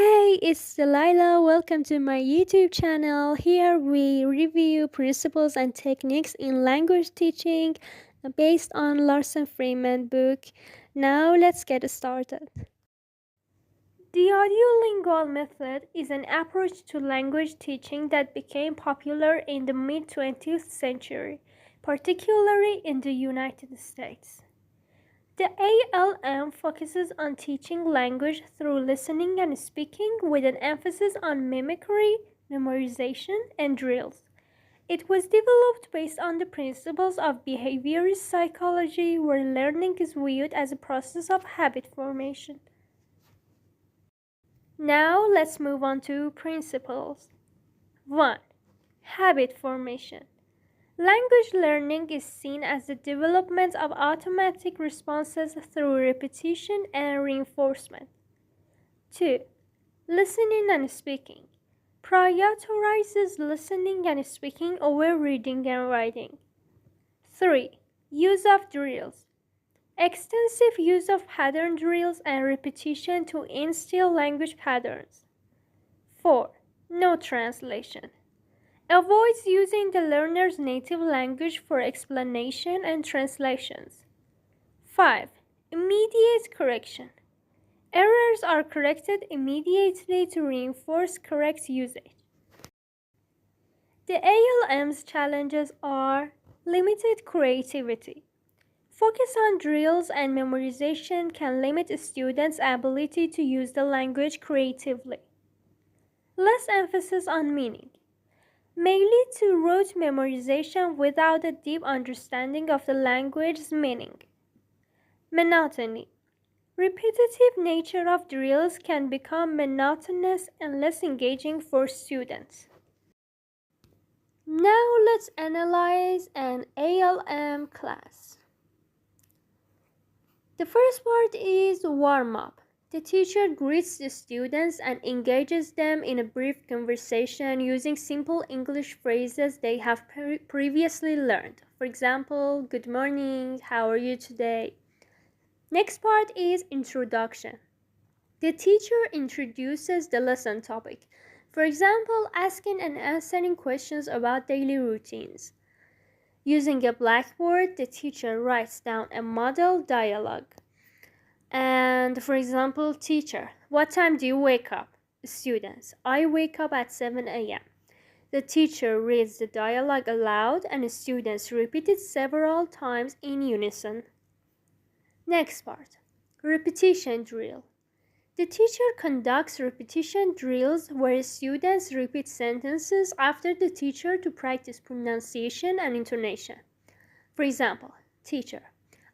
Hey, it's Delilah. Welcome to my YouTube channel. Here we review principles and techniques in language teaching based on Larsen Freeman book. Now let's get started. The audio-lingual method is an approach to language teaching that became popular in the mid-20th century, particularly in the United States. The ALM focuses on teaching language through listening and speaking with an emphasis on mimicry, memorization, and drills. It was developed based on the principles of behaviorist psychology, where learning is viewed as a process of habit formation. Now let's move on to principles. 1. Habit formation. Language learning is seen as the development of automatic responses through repetition and reinforcement. 2. Listening and speaking. Prioritizes listening and speaking over reading and writing. 3. Use of drills. Extensive use of pattern drills and repetition to instill language patterns. 4. No translation. Avoids using the learner's native language for explanation and translations. 5. Immediate correction. Errors are corrected immediately to reinforce correct usage. The ALM's challenges are limited creativity. Focus on drills and memorization can limit students' ability to use the language creatively. Less emphasis on meaning may lead to rote memorization without a deep understanding of the language's meaning. Monotony. Repetitive nature of drills can become monotonous and less engaging for students. Now let's analyze an ALM class. The first part is warm-up. The teacher greets the students and engages them in a brief conversation using simple English phrases they have previously learned. For example, good morning, how are you today? Next part is introduction. The teacher introduces the lesson topic. For example, asking and answering questions about daily routines. Using a blackboard, the teacher writes down a model dialogue. And for example, teacher, what time do you wake up? Students, I wake up at 7 a.m. The teacher reads the dialogue aloud and the students repeat it several times in unison. Next part, repetition drill. The teacher conducts repetition drills where students repeat sentences after the teacher to practice pronunciation and intonation. For example, teacher,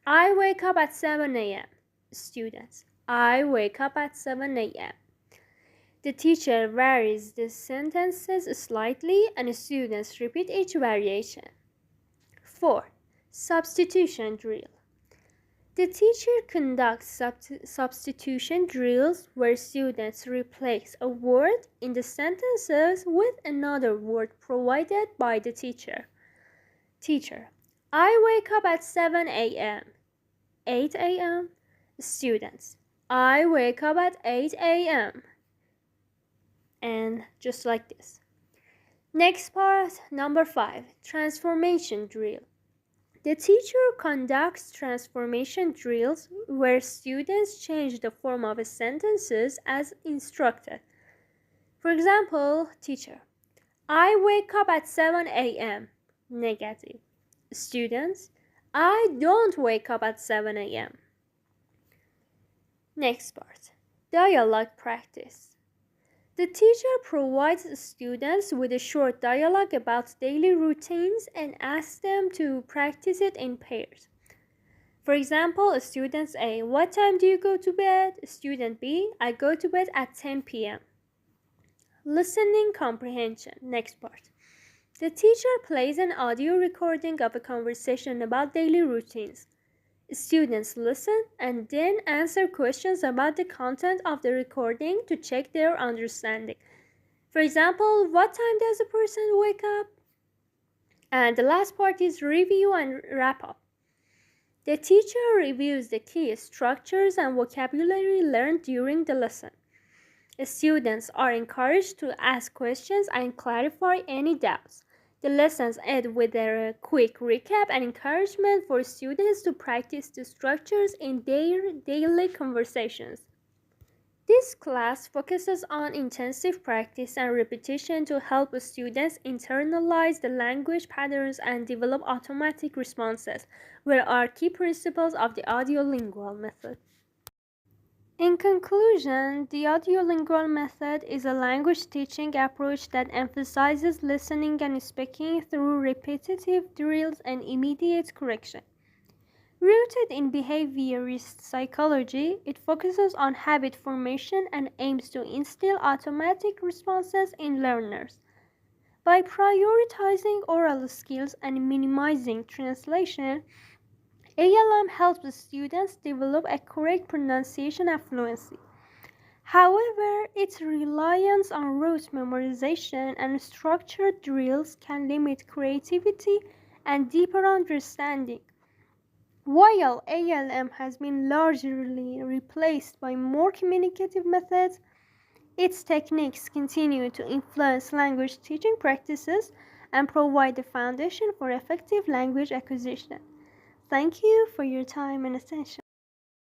I wake up at 7 a.m. Students, I wake up at 7 a.m. The teacher varies the sentences slightly and students repeat each variation. 4. Substitution drill. The teacher conducts substitution drills where students replace a word in the sentences with another word provided by the teacher. Teacher, I wake up at 7 a.m. 8 a.m. Students, I wake up at 8 a.m. And just like this. Next part, number 5, transformation drill. The teacher conducts transformation drills where students change the form of sentences as instructed. For example, teacher, I wake up at 7 a.m. Negative. Students, I don't wake up at 7 a.m. Next part, dialogue practice. The teacher provides students with a short dialogue about daily routines and asks them to practice it in pairs. For example, student A, what time do you go to bed? Student B, I go to bed at 10 p.m. Listening comprehension. Next part. The teacher plays an audio recording of a conversation about daily routines. Students listen and then answer questions about the content of the recording to check their understanding. For example, what time does a person wake up? And the last part is review and wrap up. The teacher reviews the key structures and vocabulary learned during the lesson. Students are encouraged to ask questions and clarify any doubts. The lessons end with a quick recap and encouragement for students to practice the structures in their daily conversations. This class focuses on intensive practice and repetition to help students internalize the language patterns and develop automatic responses, which are key principles of the audio-lingual method. In conclusion, the audio-lingual method is a language teaching approach that emphasizes listening and speaking through repetitive drills and immediate correction. Rooted in behaviorist psychology, it focuses on habit formation and aims to instill automatic responses in learners. By prioritizing oral skills and minimizing translation, ALM helps students develop a correct pronunciation and fluency. However, its reliance on rote memorization and structured drills can limit creativity and deeper understanding. While ALM has been largely replaced by more communicative methods, its techniques continue to influence language teaching practices and provide the foundation for effective language acquisition. Thank you for your time and attention.